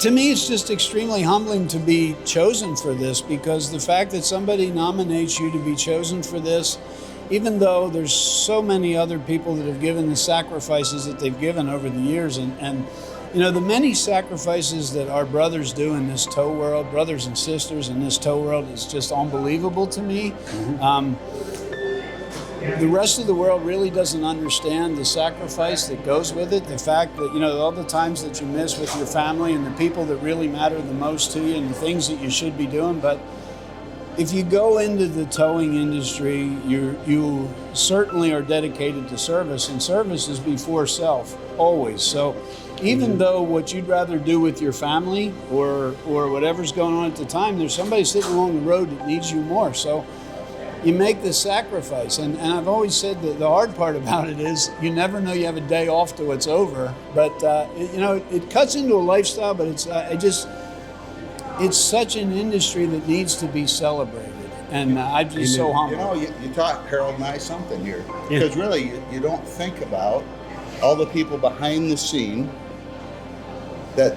To me, it's just extremely humbling to be chosen for this, because the fact that somebody nominates you to be chosen for this, even though there's so many other people that have given the sacrifices that they've given over the years, and you know, the many sacrifices that our brothers do in this tow world, brothers and sisters in this tow world, is just unbelievable to me. The rest of the world really doesn't understand the sacrifice that goes with it. The fact that, you know, all the times that you miss with your family and the people that really matter the most to you and the things that you should be doing. But if you go into the towing industry, you certainly are dedicated to service, and service is before self, always. So even though what you'd rather do with your family or whatever's going on at the time, there's somebody sitting along the road that needs you more. So you make the sacrifice. And I've always said that the hard part about it is you never know you have a day off till it's over. But, you know, it cuts into a lifestyle, but it's such an industry that needs to be celebrated. And I'm just so humbled. You know, you taught Harold and I something here. Because really, you don't think about all the people behind the scene that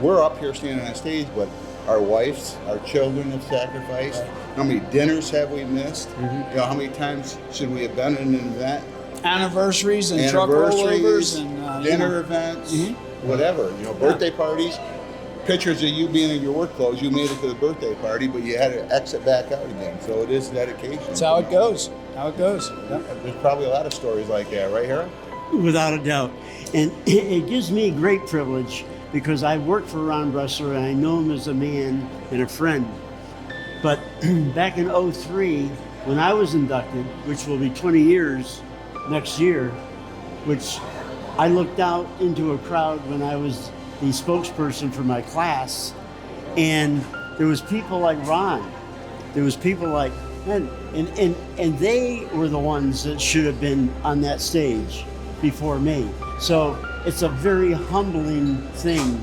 we're up here standing on stage, but our wives, our children have sacrificed. Right. How many dinners have we missed? You know, how many times should we have been in an event? Anniversaries and truck rollovers and dinner events, whatever. You know, birthday parties. Pictures of you being in your work clothes. You made it to the birthday party, but you had to exit back out again. So it is dedication. That's how it goes. How it goes. Yep. There's probably a lot of stories like that, right, Harold? Without a doubt. And it gives me great privilege because I worked for Ron Bressler and I know him as a man and a friend. But back in '03, when I was inducted, which will be 20 years next year, which I looked out into a crowd when I was the spokesperson for my class, and there was people like Ron. There was people like, and they were the ones that should have been on that stage before me. So it's a very humbling thing.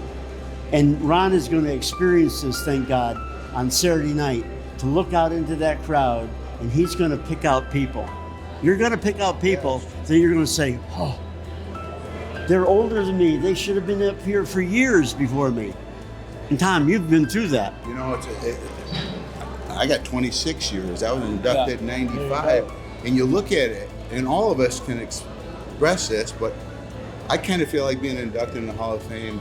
And Ron is going to experience this, thank God, on Saturday night, to look out into that crowd, and he's going to pick out people. You're going to pick out people that you're going to say, oh, they're older than me. They should have been up here for years before me. And Tom, you've been through that. You know, I got 26 years. I was inducted in '95. And you look at it, and all of us can express this, but I kind of feel like being inducted in the Hall of Fame.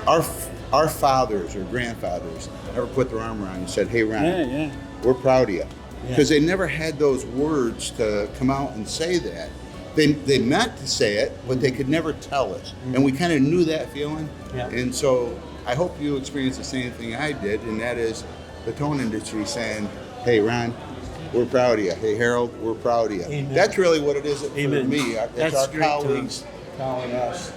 Our fathers or grandfathers never put their arm around you and said, hey, Ron, we're proud of you. Because they never had those words to come out and say that. They meant to say it, but they could never tell us. And we kind of knew that feeling. And so I hope you experienced the same thing I did, and that is the towing industry saying, hey, Ron, we're proud of you. Hey, Harold, we're proud of you. Amen. That's really what it is for me. That's our great, colleagues telling us.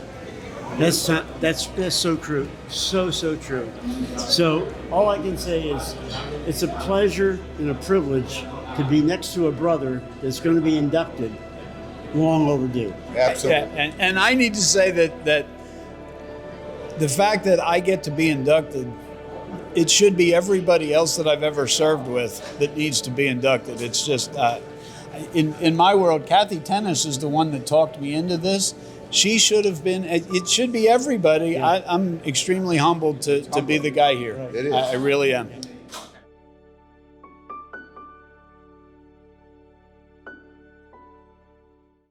That's so true. So true. So all I can say is it's a pleasure and a privilege to be next to a brother that's going to be inducted. Long overdue. Absolutely. Yeah, and I need to say that the fact that I get to be inducted, it should be everybody else that I've ever served with that needs to be inducted. It's just, in my world, Kathy Tennis is the one that talked me into this. She should have been, it should be everybody. I'm extremely humbled to be the guy here. It is. I really am.